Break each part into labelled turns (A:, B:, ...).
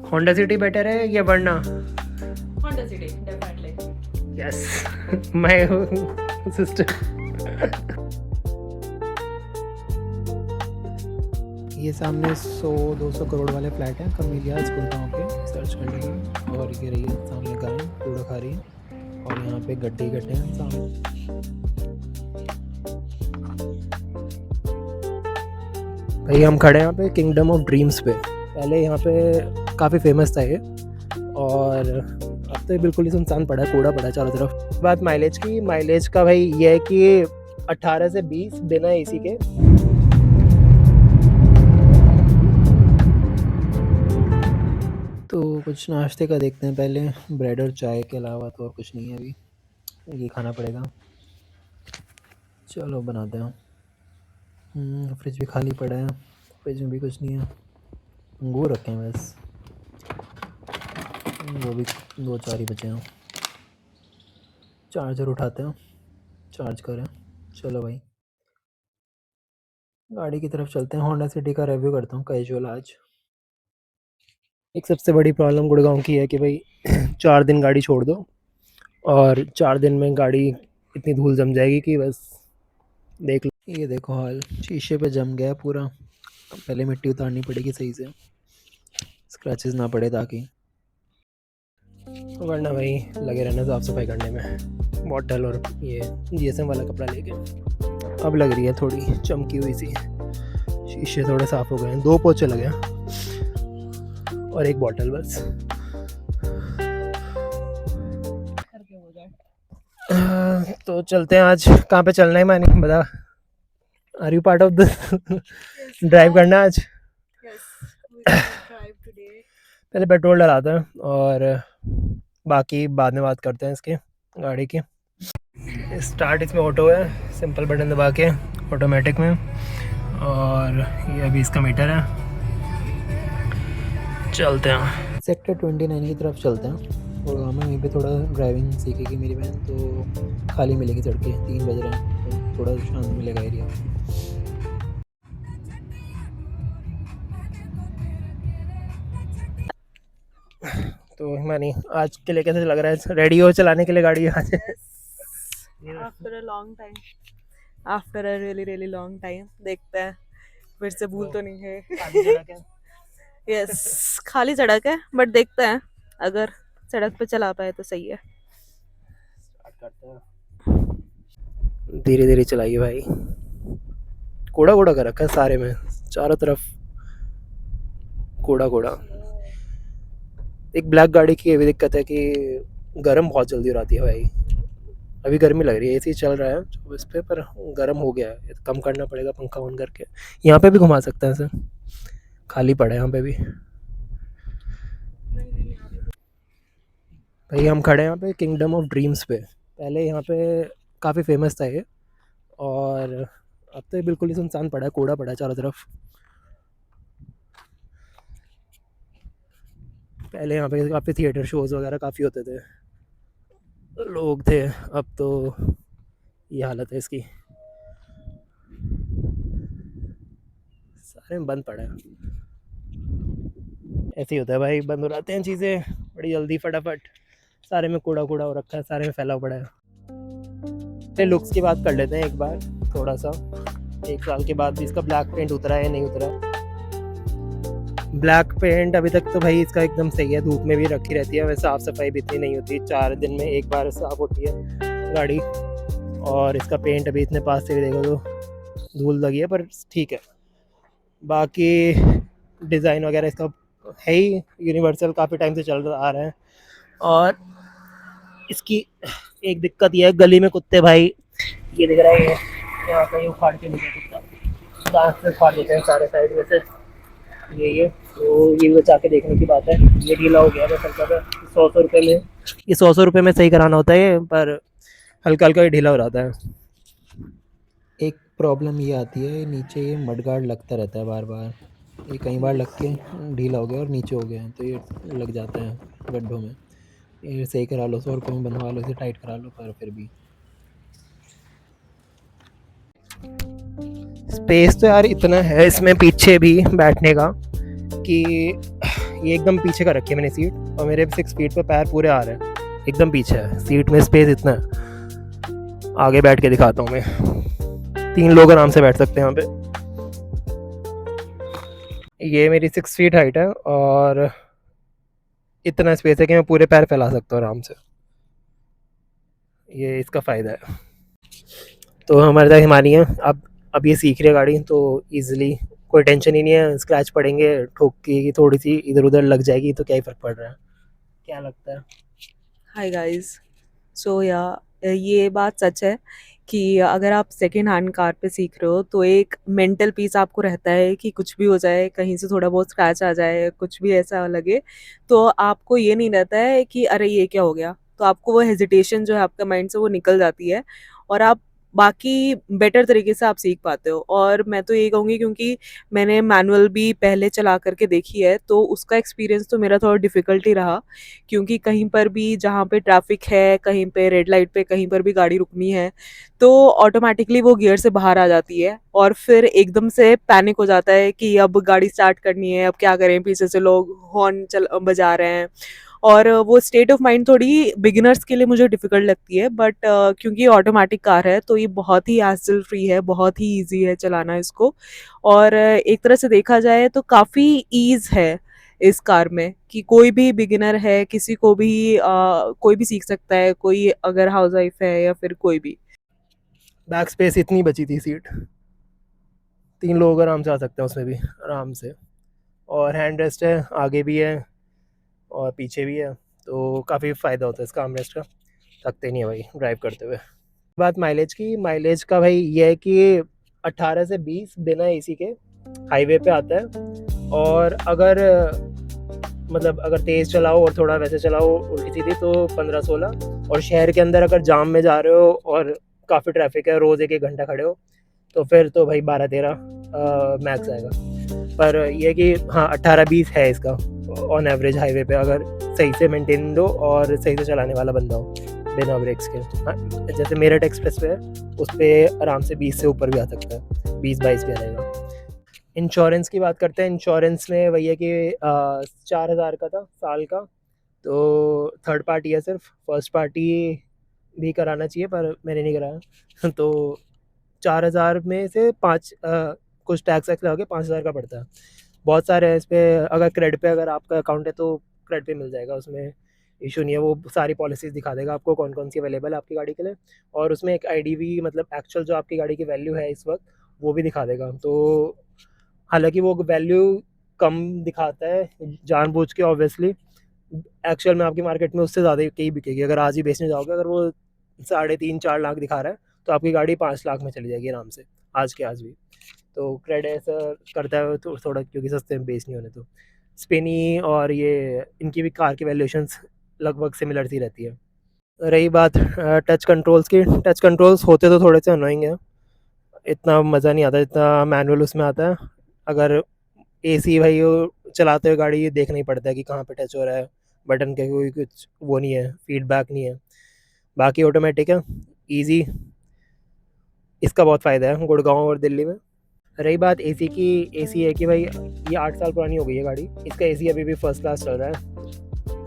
A: Honda city better है या वरना?
B: Honda city definitely.
A: यस मैं सिस्टर। ये सामने 100-200 करोड़ वाले फ्लैट हैं कमीलियाज गुड़गांव के, सर्च कर लीजिए। और ये रही है सामने गाय कूड़ा खा रही है और यहाँ पे गड्ढे ही गड्ढे हैं सामने। भाई हम खड़े हैं यहाँ पे किंगडम ऑफ ड्रीम्स पे। पहले यहाँ पे काफ़ी फेमस था ये, और अब तो बिल्कुल ही सुनसान पड़ा है, कूड़ा पड़ा है चारों तरफ। बात माइलेज की, माइलेज का भाई ये है कि 18 से 20 बिना एसी के। तो कुछ नाश्ते का देखते हैं पहले, ब्रेड और चाय के अलावा तो और कुछ नहीं है अभी, ये खाना पड़ेगा। चलो बनाते हैं। फ्रिज भी खाली पड़ा है, फ्रिज में भी कुछ नहीं है, अंगूर रखे हैं बस, वो भी 2-4 ही बचे हैं। चार्जर उठाते हैं, चार्ज करें। चलो भाई गाड़ी की तरफ चलते हैं, होंडा सिटी का रिव्यू करता हूँ कैजुअल आज। एक सबसे बड़ी प्रॉब्लम गुड़गांव की है कि भाई 4 दिन गाड़ी छोड़ दो और 4 दिन में गाड़ी इतनी धूल जम जाएगी कि बस देख लो। ये देखो हाल, शीशे पे जम गया पूरा। पहले मिट्टी उतारनी पड़ेगी सही से, स्क्रैचेस ना पड़े ताकि, वरना भाई लगे रहना साफ सफाई करने में। बॉटल और ये जीएसएम वाला कपड़ा लेके अब लग रही है थोड़ी चमकी हुई सी। शीशे थोड़े साफ हो गए हैं, 2 पोछे लगे हैं और एक बॉटल बस। तो चलते हैं। आज कहाँ पे चलना है मानी बता। Are you part of the drive करना आज? पहले पेट्रोल डलाते हैं और बाकी बाद में बात करते हैं इसके गाड़ी की। स्टार्ट इसमें ऑटो है, सिंपल बटन दबा के ऑटोमेटिक में। और ये अभी इसका मीटर है। चलते हैं सेक्टर 29 की तरफ चलते हैं। और में वहीं पे थोड़ा ड्राइविंग सीखेगी मेरी बहन, तो खाली मिलेगी सड़कें, 3 बज रहे हैं तो थोड़ा शांत मिलेगा एरिया। तो मानी आज के लिए कैसे लग रहा है, रेडी हो चलाने के लिए गाड़ी आज?
B: After a long time, after a really long time. देखते हैं फिर से भूल तो नहीं है। यस खाली सड़क है, बट देखते हैं अगर सड़क पे चला पाए तो सही है।
A: धीरे धीरे चलाइए भाई, कूड़ा कूड़ा कर रखा है सारे में, चारों तरफ कूड़ा कूड़ा। एक ब्लैक गाड़ी की ये भी दिक्कत है कि गर्म बहुत जल्दी हो जाती है भाई। अभी गर्मी लग रही है, एसी चल रहा है 24 पे, पर गर्म हो गया है, कम करना पड़ेगा पंखा ऑन करके। यहाँ पे भी घुमा सकते हैं सर, खाली पड़ा है यहाँ पे भी। भाई हम खड़े हैं यहाँ पे किंगडम ऑफ ड्रीम्स पे। पहले यहाँ पे काफ़ी फेमस था ये, और अब तो ये बिल्कुल ही सुनसान पड़ा है, कूड़ा पड़ा है चारों तरफ। पहले यहाँ पे काफ़ी थिएटर शोज़ वगैरह काफ़ी होते थे, लोग थे। अब तो ये हालत है इसकी, सारे में बंद पड़ा है। ऐसे ही होता है भाई, बंद हो जाते हैं चीज़ें बड़ी जल्दी फटाफट। सारे में कूड़ा कूड़ा हो रखा है, सारे में फैला पड़ा है। लुक्स की बात कर लेते हैं एक बार थोड़ा सा। 1 साल के बाद भी इसका ब्लैक पेंट उतरा है नहीं उतरा? ब्लैक पेंट अभी तक तो भाई इसका एकदम सही है, धूप में भी रखी रहती है। वैसे साफ़ सफाई भी इतनी नहीं होती, 4 दिन में एक बार साफ़ होती है गाड़ी। और इसका पेंट अभी इतने पास से भी देखो तो धूल लगी है, पर ठीक है। बाकी डिज़ाइन वगैरह इसका है ही यूनिवर्सल, काफ़ी टाइम से चल आ रहा है। और इसकी एक दिक्कत ये है, गली में कुत्ते भाई, ये दिख रहा है, यहाँ कहीं उखाड़ के निकले कुत्ता, दांत से उखाड़ देते हैं सारे साइड में से। ये तो ये बचा के देखने की बात है। ये ढीला हो गया बस हल्का सा, 100 रुपये में, ये 100 रुपये में सही कराना होता है, पर हल्का हल्का ही ढीला हो जाता है। एक प्रॉब्लम ये आती है, नीचे ये मडगार्ड लगता रहता है बार बार। ये कई बार लग के ढीला हो गया और नीचे हो गया, तो ये लग जाता है गड्ढों में। ये सही करा लो, 100 रुपये में बनवा लो, इसे टाइट करा लो, पर फिर भी स्पेस तो यार इतना है इसमें पीछे भी बैठने का कि ये एकदम पीछे का रखी है मैंने सीट, और मेरे 6 फीट पे पैर पूरे आ रहे हैं, एकदम पीछे है, सीट में स्पेस इतना है। आगे बैठ के दिखाता हूँ मैं, 3 लोग आराम से बैठ सकते हैं यहाँ पे। ये मेरी 6 फीट हाइट है और इतना स्पेस है कि मैं पूरे पैर फैला सकता हूँ आराम से, ये इसका फ़ायदा है। तो हमारे साथ हिमानी है, अब ये सीख रही है गाड़ी, तो ईजिली कोई टेंशन ही नहीं है, स्क्रैच पड़ेंगे, ठोक की थोड़ी सी इधर उधर लग जाएगी तो क्या ही फ़र्क पड़ रहा है, क्या लगता है?
B: हाय गाइस, सो ये बात सच है कि अगर आप सेकेंड हैंड कार पे सीख रहे हो तो एक मेंटल पीस आपको रहता है कि कुछ भी हो जाए, कहीं से थोड़ा बहुत स्क्रैच आ जाए, कुछ भी ऐसा लगे, तो आपको ये नहीं रहता है कि अरे ये क्या हो गया। तो आपको वो हेजिटेशन जो है आपका माइंड से वो निकल जाती है और आप बाकी बेटर तरीके से आप सीख पाते हो। और मैं तो ये कहूँगी, क्योंकि मैंने मैनुअल भी पहले चला करके देखी है, तो उसका एक्सपीरियंस तो मेरा थोड़ा डिफ़िकल्ट ही रहा, क्योंकि कहीं पर भी जहाँ पे ट्रैफिक है, कहीं पे रेड लाइट पे कहीं पर भी गाड़ी रुकनी है, तो ऑटोमेटिकली वो गियर से बाहर आ जाती है और फिर एकदम से पैनिक हो जाता है कि अब गाड़ी स्टार्ट करनी है, अब क्या करें, पीछे से लोग हॉर्न बजा रहे हैं। और वो स्टेट ऑफ माइंड थोड़ी बिगिनर्स के लिए मुझे डिफ़िकल्ट लगती है, बट क्योंकि ये ऑटोमेटिक कार है तो ये बहुत ही हैसल फ्री है, बहुत ही ईज़ी है चलाना इसको। और एक तरह से देखा जाए तो काफ़ी ईज़ है इस कार में, कि कोई भी बिगिनर है, किसी को भी कोई भी सीख सकता है, कोई अगर हाउसवाइफ है या फिर कोई भी।
A: बैक स्पेस इतनी बची थी सीट, 3 लोग आराम से आ सकते हैं उसमें भी आराम से, और हैंड रेस्ट है, आगे भी है और पीछे भी है, तो काफ़ी फ़ायदा होता है इसका आर्म रेस्ट का, थकते नहीं है भाई ड्राइव करते हुए। बात माइलेज की, माइलेज का भाई ये है कि 18 से 20 बिना एसी के हाईवे पे आता है, और अगर मतलब अगर तेज़ चलाओ और थोड़ा वैसे चलाओ उल्टी सीधी तो 15-16, और शहर के अंदर अगर जाम में जा रहे हो और काफ़ी ट्रैफिक है, रोज़ 1-1 घंटा खड़े हो, तो फिर तो भाई 12-13 मैक्स आएगा। पर ये कि हाँ 18-20 है इसका ऑन एवरेज हाईवे पे, अगर सही से मेंटेन दो और सही से चलाने वाला बंदा हो बिना ब्रेक्स के। हाँ, जैसे मेरठ एक्सप्रेस पे है, उस पर आराम से 20 से ऊपर भी आ सकता है, 20-22 भी आ जाएगा। इंश्योरेंस की बात करते हैं, इंश्योरेंस में वही है कि 4000 का था साल का, तो थर्ड पार्टी है सिर्फ, फर्स्ट पार्टी भी कराना चाहिए पर मैंने नहीं कराया तो 4000 में से 5 कुछ टैक्स वैक्स लगा के 5000 का पड़ता है। बहुत सारे हैं इस पर, अगर क्रेडिट पे अगर आपका अकाउंट है तो क्रेडिट पे मिल जाएगा, उसमें इशू नहीं है, वो सारी पॉलिसीज़ दिखा देगा आपको कौन कौन सी अवेलेबल है आपकी गाड़ी के लिए, और उसमें एक आईडीवी मतलब एक्चुअल जो आपकी गाड़ी की वैल्यू है इस वक्त वो भी दिखा देगा। तो हालांकि वो वैल्यू कम दिखाता है जानबूझ के, ऑब्वियसली एक्चुअल में आपकी मार्केट में उससे ज़्यादा कहीं बिकेगी। अगर आज ही बेचने जाओगे, अगर वो 3.5-4 लाख दिखा रहा है तो आपकी गाड़ी 5 लाख में चली जाएगी आराम से, आज के आज भी। तो क्रेडिट ऐसा करता है तो थोड़ा, क्योंकि सस्ते में बेच नहीं होने, तो स्पिनी और ये इनकी भी कार की वैल्यूएशंस लगभग सिमिलर सी रहती है। रही बात टच कंट्रोल्स की, टच कंट्रोल्स होते तो थोड़े से अनोइंग है, इतना मज़ा नहीं आता जितना मैनुअल उसमें आता है। अगर एसी भाई वो चलाते हुए गाड़ी ये देखना ही पड़ता है कि कहाँ पे टच हो रहा है, बटन के कोई कुछ वो नहीं है, फीडबैक नहीं है। बाकी ऑटोमेटिक है, इजी, इसका बहुत फ़ायदा है गुड़गांव और दिल्ली में। रही बात एसी की, एसी है कि भाई ये 8 साल पुरानी हो गई है गाड़ी, इसका एसी अभी भी फर्स्ट क्लास चल रहा है।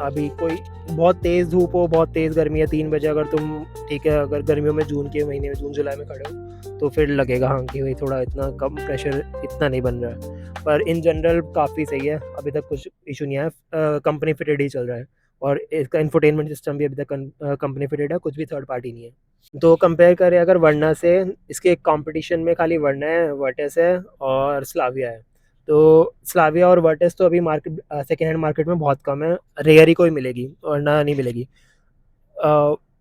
A: अभी कोई बहुत तेज़ धूप हो, बहुत तेज़ गर्मी है, 3 बजे अगर तुम, ठीक है अगर गर्मियों में जून के महीने में जून जुलाई में खड़े हो तो फिर लगेगा हाँ कि भाई थोड़ा इतना कम प्रेशर इतना नहीं बन रहा है, पर इन जनरल काफ़ी सही है, अभी तक कुछ इशू नहीं है, कंपनी फिटेड ही चल रहा है, और इसका इंफोटेनमेंट सिस्टम भी अभी तक कंपनी फिटेड है, कुछ भी थर्ड पार्टी नहीं है। तो कंपेयर करें अगर वर्ना से, इसके कंपटीशन में खाली वर्ना है, वर्टेस है और स्लाविया है। तो स्लाविया और वर्टेस तो अभी मार्केट सेकेंड हैंड मार्केट में बहुत कम है, रेयर ही कोई मिलेगी, वर्ना नहीं मिलेगी।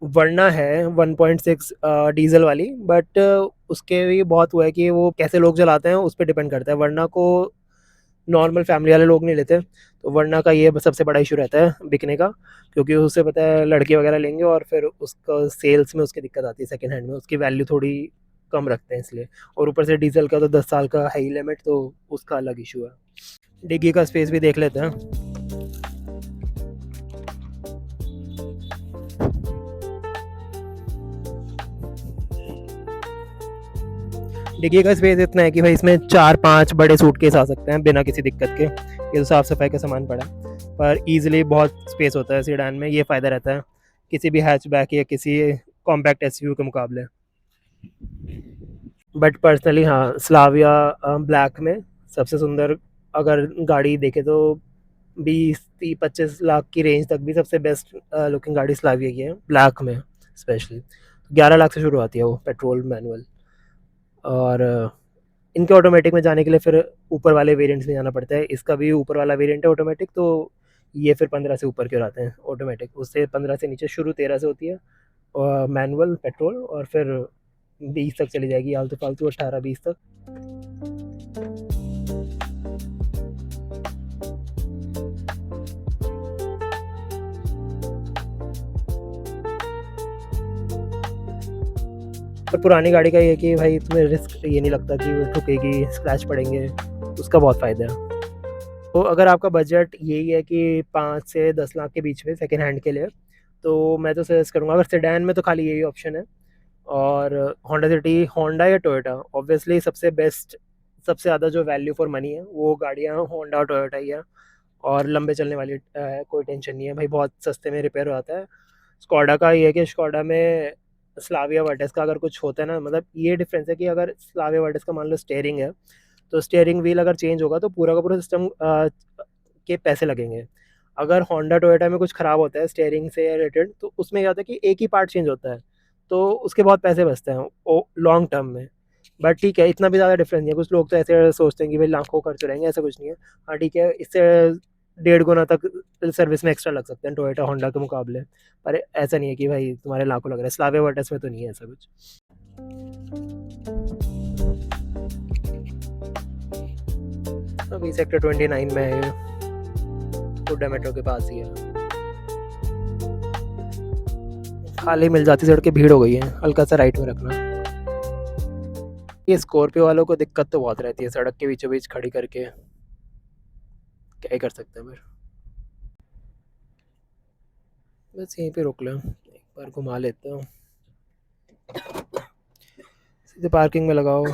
A: वर्ना है 1.6 डीजल वाली, बट उसके भी बहुत वो है कि वो कैसे लोग चलाते हैं उस पर डिपेंड करता है, वर्ना को नॉर्मल फैमिली वाले लोग नहीं लेते, तो वर्ना का ये सबसे बड़ा इशू रहता है बिकने का, क्योंकि उससे पता है लड़के वगैरह लेंगे और फिर उसका सेल्स में उसकी दिक्कत आती है, सेकेंड हैंड में उसकी वैल्यू थोड़ी कम रखते हैं इसलिए, और ऊपर से डीजल का तो 10 साल का है ही लिमिट, तो उसका अलग इशू है। डिग्गी का स्पेस भी देख लेते हैं। डिग्गी का स्पेस इतना है कि भाई इसमें 4-5 बड़े सूटकेस आ सकते हैं बिना किसी दिक्कत के, ये तो साफ़ सफाई का सामान पड़ा है। पर ईज़िली बहुत स्पेस होता है सेडान में, ये फ़ायदा रहता है किसी भी हैचबैक या किसी कॉम्पैक्ट एसयूवी के मुकाबले। बट पर्सनली हाँ, स्लाविया ब्लैक में सबसे सुंदर अगर गाड़ी देखें तो 20-25 लाख की रेंज तक भी सबसे बेस्ट लुकिंग गाड़ी स्लाविया की है, ब्लैक में स्पेशली। 11 लाख से शुरू आती है वो पेट्रोल मैनुअल। और इनके ऑटोमेटिक में जाने के लिए फिर ऊपर वाले वेरिएंट्स में जाना पड़ता है। इसका भी ऊपर वाला वेरिएंट है ऑटोमेटिक, तो ये फिर 15 से ऊपर के आते हैं ऑटोमेटिक। उससे 15 से नीचे शुरू 13 से होती है और मैनुअल पेट्रोल, और फिर 20 तक चली जाएगी आलतू फालतू, 18-20 तक। पर पुरानी गाड़ी का ये है कि भाई तुम्हें रिस्क ये नहीं लगता कि वो ठुकेगी, स्क्रैच पड़ेंगे, उसका बहुत फ़ायदा है। तो अगर आपका बजट यही है कि 5 से 10 लाख के बीच में सेकंड हैंड के लिए, तो मैं तो सजेस्ट करूँगा, अगर सेडान में तो खाली यही ऑप्शन है। और होंडा सिटी, होंडा या टोयोटा ऑब्वियसली सबसे बेस्ट, सबसे ज़्यादा जो वैल्यू फॉर मनी है वो गाड़ियाँ होंडा और टोयोटा ही है, और लंबे चलने वाली है, कोई टेंशन नहीं है भाई, बहुत सस्ते में रिपेयर हो जाता है। स्कोडा का ये है कि स्कोडा में स्लाविया वर्टिस का अगर कुछ होता है ना, मतलब ये डिफरेंस है कि अगर स्लाविया वर्टिस का मान लो स्टीयरिंग है, तो स्टीयरिंग व्हील अगर चेंज होगा तो पूरा का पूरा सिस्टम के पैसे लगेंगे। अगर होंडा टोयोटा में कुछ ख़राब होता है स्टीयरिंग से रिलेटेड, तो उसमें क्या होता है कि एक ही पार्ट चेंज होता है, तो उसके बहुत पैसे बचते हैं ओ लॉन्ग टर्म में। बट ठीक है, इतना भी ज़्यादा डिफरेंस नहीं है। कुछ लोग तो ऐसे सोचते हैं कि भाई लाखों खर्च हो रहेंगे, ऐसा कुछ नहीं है। हाँ ठीक है, इससे 1.5 गुना तक सर्विस में एक्स्ट्रा लग सकते हैं टोयोटा होंडा के मुकाबले, पर ऐसा नहीं है कि भाई तुम्हारे लाखों लग रहे हैं। स्लाविया वर्टिस में तो नहीं है ऐसा कुछ। अभी सेक्टर 29 में है, हुडा मेट्रो के पास ही है। खाली मिल जाती सड़कें, भीड़ हो गई है, हल्का सा राइट में रखना। ये स्कॉर्पियो वालों को दिक्कत तो बहुत रहती है सड़क के बीचों बीच खड़ी करके, क्या ही कर सकते हैं। फिर बस यहीं पे रोक लें, एक बार घुमा लेते हो, सीधे पार्किंग में लगाओ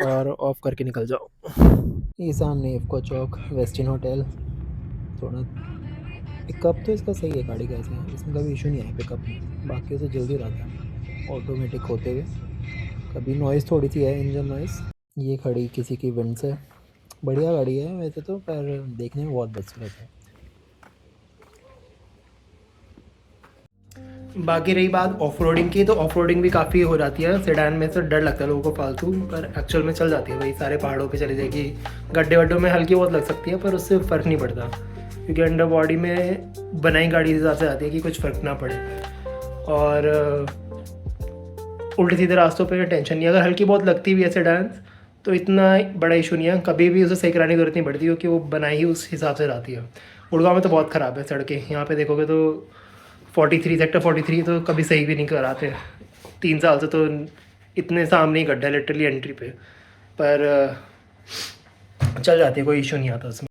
A: और ऑफ करके निकल जाओ। ये सामने इफ्को चौक, वेस्टिन होटल। थोड़ा पिकअप तो इसका सही है गाड़ी का, ऐसे इसमें कभी इशू नहीं है पिकअप में, बाकी से जल्दी रहता है ऑटोमेटिक होते हुए। कभी नॉइज़ थोड़ी सी है, इंजन नॉइज़। ये खड़ी किसी की विंड से, बढ़िया गाड़ी है वैसे तो, पर देखने में बहुत बदसूरत है। बाकी रही बात ऑफ रोडिंग की, तो ऑफ रोडिंग भी काफ़ी हो जाती है सेडान में, से डर लगता है लोगों को फालतू, पर एक्चुअल में चल जाती है भाई। सारे पहाड़ों पे चली जाएगी, गड्ढे वड्ढों में हल्की बहुत लग सकती है, पर उससे फ़र्क नहीं पड़ता, क्योंकि अंडर बॉडी में बनाई गाड़ी इस हिसाब से आती है कि कुछ फ़र्क ना पड़े। और उल्टे सीधे रास्तों पे टेंशन नहीं। अगर हल्की बहुत लगती भी है सेडान, तो इतना बड़ा इशू नहीं है, कभी भी उसे सही कराने की ज़रूरत नहीं पड़ती, क्योंकि वो बनाई ही उस हिसाब से रहती है। गुड़गांव में तो बहुत ख़राब है सड़कें, यहाँ पे देखोगे तो 43 सेक्टर 43 तो कभी सही भी नहीं कराते। 3 साल से तो इतने सामने ही गड्ढा लिटरली एंट्री पे, पर चल जाती है, कोई इशू नहीं आता उसमें।